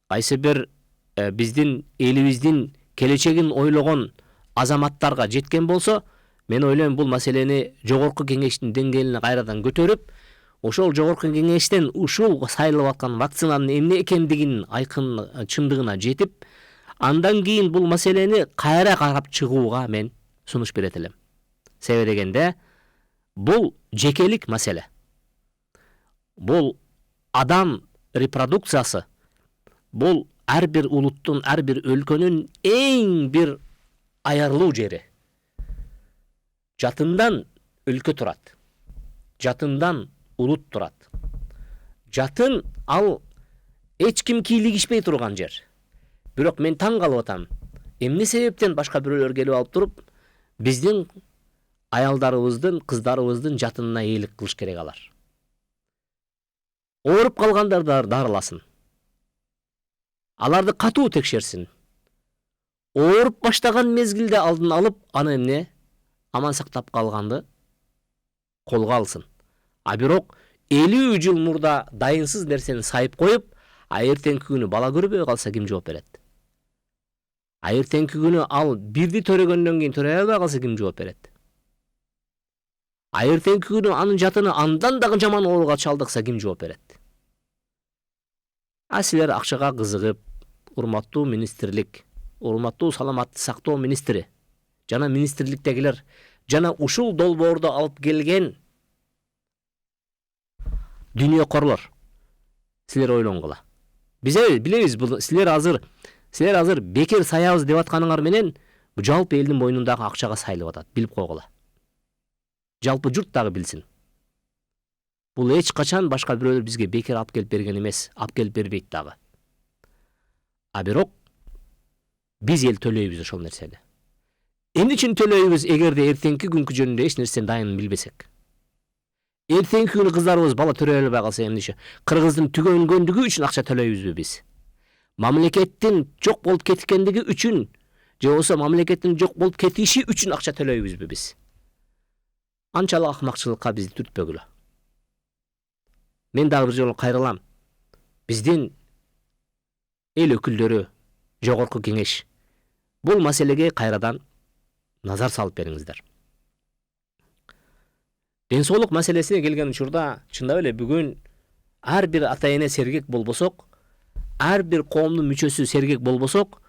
кайсы бир биздин элибиздин келечегин ойлогон азаматтарга жеткен болсо, мен ойлойм бул маселени жогорку кеңештин деңгээлине кайрадан көтөрүп, ошол жогорку кеңештен ушул сайылып аткан вакцинанын эмне экендигинин айкын чындыгына жетип, андан кийин бул маселени кайра карап чыгууга мен сунуш берет элем. Себеби дегенде бул жекелик маселе. Бул адам репродукциясы, бул ар бир улуттун, ар бир өлкөнүн эң бир аярлуу жери. Жатындан өлкө турат. Жатындан улут турат. Жатын ал эч ким кийлигишпей турган жер. Бирок мен таң калып атам. Эмне себептен башка бирөөлөр келип алып туруп, биздин аялдарыбыздын, кыздарыбыздын жатынына ээлик кылыш керек алар. Ооруп калгандар дарыласын. Аларды катуу текшерсин. Ооруп баштаган мезгилде алдын алып, аны эмне аман сактап калганды колго алсын. А бирок 50 жыл мурда дайынсыз нерсени сайып коюп, эртеңки күнү бала көрбөй калса ким жооп берет? Эртеңки күнү ал бирди төрөгөндөн кийин төрөй албай калса ким жооп берет? Эртеңки күнү анын жатыны андан дагы жаман ооруга чалдыкса ким жооп берет? Силер акчага кызыгып, урматтуу министрлик, урматтуу саламатты сактоо министри, жана министрликтегилер, жана ушул долбоорду алып келген дүйнө корлор, силер ойлонгула. Биз билебиз, силер азыр бекер саябыз деп атканыңар менен бу жалпы элдин мойнундагы акчага сайылып атат, билип койгула. Жалпы журт дагы билсин. Бул эч качан башка бирөөлөр бизге бекер алып келип берген эмес, алып келип бербейт дагы. А бирок биз эл төлөйбүз ошол нерсени. Эмне үчүн төлөйбүз эгерде эртеңки күnkү жөнүндө эч нерсени дайын билбесек? Эртеңки күнү кыздарыбыз бала төрөй албай калса эмне? Кыргыздын түгөнгөндүгү үчүн акча төлөйбүзбү биз? Мамлекеттин жок болуп кеткендиги үчүн, же болбосо мамлекеттин жок болуп кетиши үчүн акча төлөйбүзбү биз? Анчалык акмакчылыкка бизди түртпөгүлө. Мен дагы бир жолу кайрылам. Биздин эл өкүлдөрү, жогорку кеңеш бул маселеге кайрадан назар салып бериңиздер. Ден соолук маселесине келген учурда, чындап эле бүгүн ар бир ата-эне сергек болбосок, ар бир коомдун мүчөсү сергек болбосок,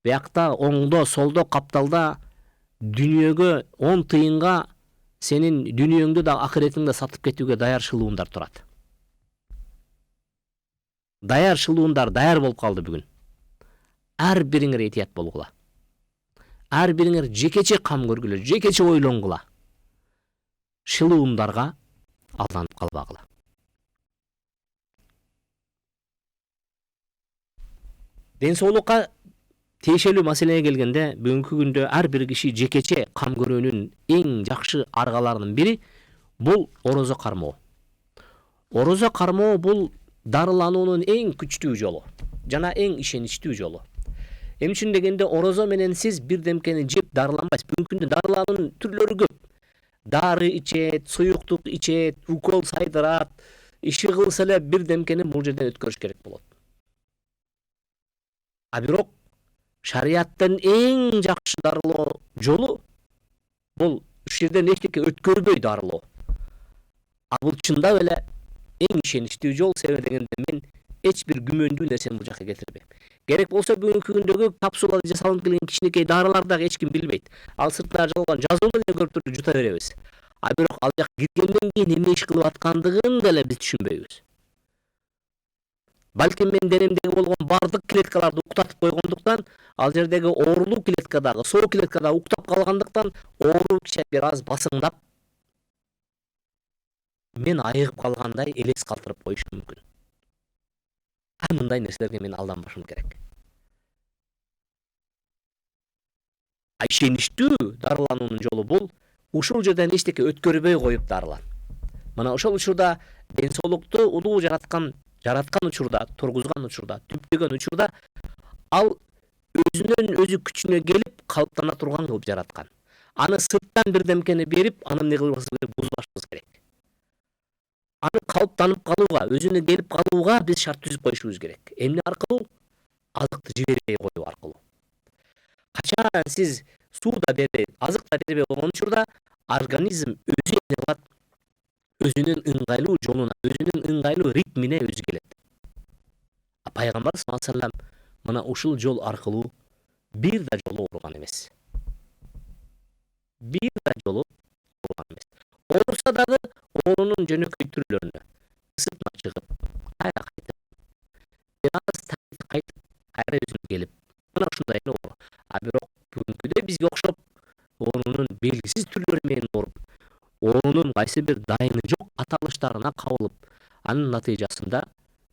биякта оңдо, солдо, капталда дүнүйөгө 10 тыйынга сенин дүнүйөңдү да акыретиңди сатып кетүүгө даяр шылуундар турат. Даяр шылуундар даяр болуп калды бүгүн. Ар бириңер этият болгула. Ар бириңер жекече кам көргүлө, жекече ойлонгула. Шылуундарга алданып калбагыла. Ден соолукка тиешелүү маселеге келгенде, бүгүнкү күндө ар бир киши жекече кам көрүүнүн эң жакшы аргаларынын бири бул орозо кармоо. Орозо кармоо бул дарылануунун эң күчтүү жолу жана эң ишеничтүү жолу. Эмне үчүн дегенде, орозо менен сиз бирдемкени жеп дарыланбайсыз. Бүгүнкү күндө дарылануунун түрлөрү көп. Дары ичет, суюктук ичет, укол сайдырат, иши кылса эле бирдемкени бул жерден өткөрүш керек болот. А бирок шарияттын эң жакшы дарылоо жолу бул ушул жерден эчтеке өткөрбөй дарылоо. А бул чындап эле эң ишеничтүү жол. Себеби дегенде мен эч бир күмөндүү нерсени бул жака кетирбейм. Керек болсо бүгүнкү күндөгү капсулада жасалынып келген кичинекей дарылар дагы эч ким билбейт. Ал сыртта жазылган жазууну эле көрүп туруп жута беребиз. А бирок ал жак киргенден кийин эмне иш кылып аткандыгын деле биз түшүнбөйбүз. Балким мен денемдеги болгон бардык клеткаларды уктатып койгондуктан, ал жердеги оорулуу клеткадагы, соо клеткадагы уктап калгандыктан, оору кичине бир аз басыңдап, мен айыгып калгандай элес калтырып коюшу мүмкүн. Мындай нерселерге мен алданбашым керек. Ишеничтүү дарылануунун жолу бул ушул жерден эчтеке өткөрбөй коюп дарылан. Мына ошол учурда ден соолукту улуу жараткан учурда, тургузган учурда, түптөгөн учурда ал өзүнөн өзү күчүнө келип калыптана турган кылып жараткан. Аны сырттан бирдемкени берип, аны эмне кылбашыбыз керек? Бузбашыбыз керек. Аны калыптанып калууга, өзүнө келип калууга биз шарт түзүп коюшубуз керек. Эмне аркылуу? Азыкты жибербей коюу аркылуу. Качан сиз суу да бербей, азык да бербей койгон учурда организм өзү эмне кылат? Өзүнүн ыңгайлуу жолуна, өзүнүн ыңгайлуу ритмине өзү келет. Пайгамбар саллаллаху алейхи вассалам мына ушул жол аркылуу бир да жолу ооруган эмес. bir da jolu болгон эмес. Ооруса дагы оорунун жөнөкөй түрлөрүнө ысытма чыгып, кайра кайтып, бир аз кайтып, кайра өзүнө келип, мына ушундай эле оору. А бирок бүгүнкүдөй бизге окшоп оорунун белгисиз түрлөрү менен ооруп, оорунун кайсы бир дайыны жок аталыштарына кабылып, анын натыйжасында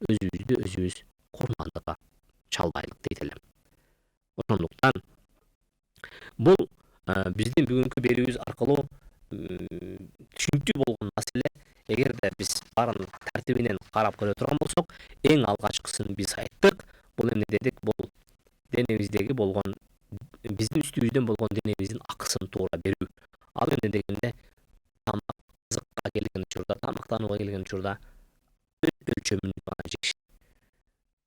өзүбүздү өзүбүз курмандыкка чалбайлык дейт элем. Ошондуктан бул биздин бүгүнкү берүүбүз аркылуу түшүнүктүү болгон маселе. Эгерде биз баарын тартибинен карап көрө турган болсок, эң алгачкысын биз айттык. Бул эмне дедик? Бул денебиздеги болгон, биздин үстүбүздөн болгон денебиздин акысын туура берүү. Ал эмне дегенде тамак, азыкка келген учурда, тамактанууга келген учурда өз өлчөмүндө гана жеш.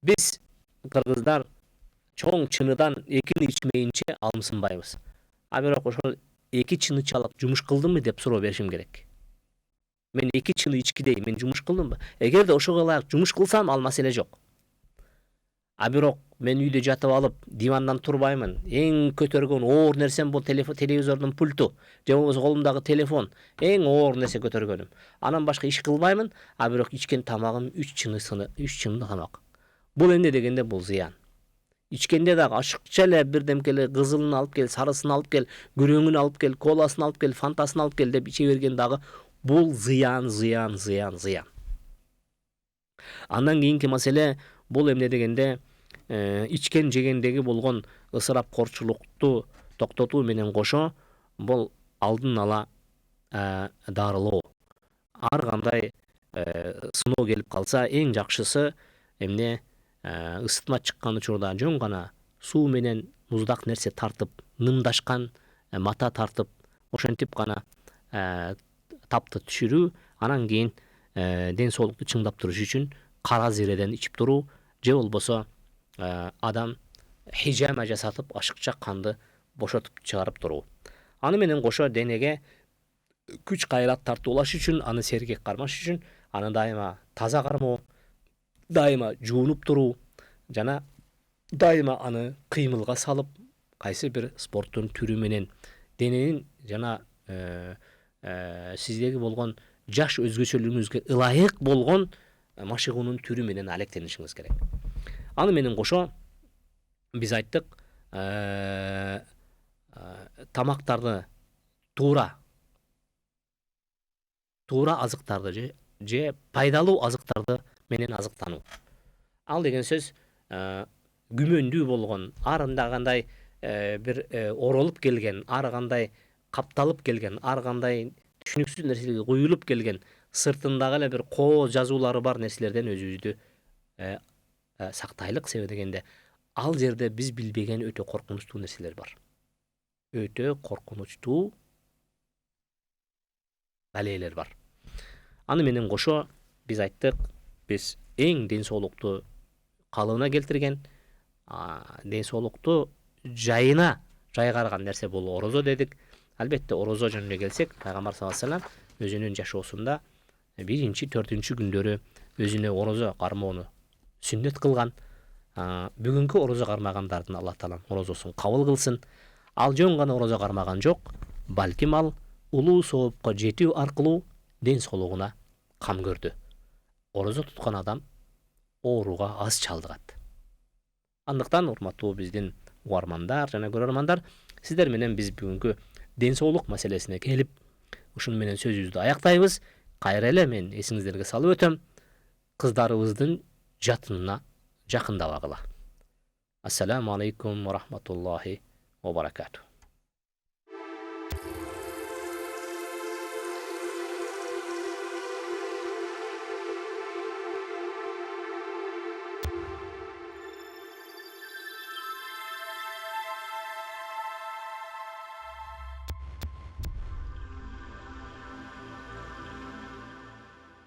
Биз кыргыздар чоң чыныдан экини ичмейинче алымсынбайбыз. А бирок ошол эки чынычалык жумуш кылдымбы деп суроо беришим керек. Мен эки чыны ичкидей, мен жумуш кылдымбы? Эгерде ошого ылайык жумуш кылсам, ал маселе жок. А бирок мен үйдө жатып алып, дивандан турбаймын. Эң көтөргөн оор нерсем бул телевизордун пульту, же болбосо колумдагы телефон. Эң оор нерсе көтөргөнүм. Анан башка иш кылбаймын, а бирок ичкен тамагым 3 чыны тамак. Бул эмне дегенде бул зыян. Ичкенде дагы ашыкча эле бирдемкеле кызылын алып кел, сарысын алып кел, күрөңүн алып кел, коласын алып кел, фантасын алып кел деп иче берген дагы бул зыян. Андан кийинки маселе бул эмне дегенде ичкен жегендеги болгон ысырапкорчулукту токтотуу менен кошо бул алдын ала дарылоо. Ар кандай сыноо келип калса, эң жакшысы эмне ысытма чыккан учурда жөн гана суу менен муздак нерсе тартып, нымдашкан мата тартып, ошентип гана тапты түшүрүү. Анан кийин ден соолукту чыңдап туруш үчүн кара зиреден ичип туруу, же болбосо адам хижама жасатып ашыкча канды бошотуп чыгарып туруу. Аны менен кошо денеге күч кайрат тартуулаш үчүн, аны сергек кармаш үчүн аны дайыма таза кармоо, дайыма жуунуп туруу жана дайыма аны кыймылга салып, кайсы бир спорттун түрү менен дененин жана сиздеги болгон жаш өзгөчөлүгүңүзгө ылайык болгон машыгуунун түрү менен алектенишиңиз керек. Аны менен кошо биз айттык, тамактарды туура азыктарды же пайдалуу азыктарды менен азыктануу. Ал деген сөз күмөндүү болгон, арында кандай бир оролуп келген, ар кандай капталып келген, ар кандай түшүнүксүз нерселерге куюлуп келген, сыртындагы эле бир коо жазуулары бар нерселерден өзүбүздү сактайлык. Себеби дегенде ал жерде биз билбеген өтө коркунучтуу нерселер бар. Өтө коркунучтуу балелер бар. Аны менен кошо биз айттык, биз эң ден соолукту калыбына келтирген, ден соолукту жайына жайгарган нерсе бул орозо дедик. Албетте орозо жөнүнө келсек, пайгамбар саллаллаху алейхи вассалам өзүнүн жашоосунда 1-4 күндөрү өзүнө орозо кармоону сүннөт кылган. Бүгүнкү орозо кармагандардын Аллах таалам орозосун кабыл кылсын. Ал жөн гана орозо кармаган жок, балким ал улуу соопко жетүү аркылуу ден соолугуна кам көрдү. Орозо туткан адам ооруга аз чалдыгат. Андыктан урматтуу биздин угармандар жана көрөрмандар, сиздер менен биз бүгүнкү ден соолук маселесине келип, ушуну менен сөзүбүздү аяктайбыз. Кайра эле мен эсиңиздерге салып өтөм, кыздарыбыздын жатынына жакындабагыла. Ассаламу алейкум ва рахматуллахи ва баракатуh.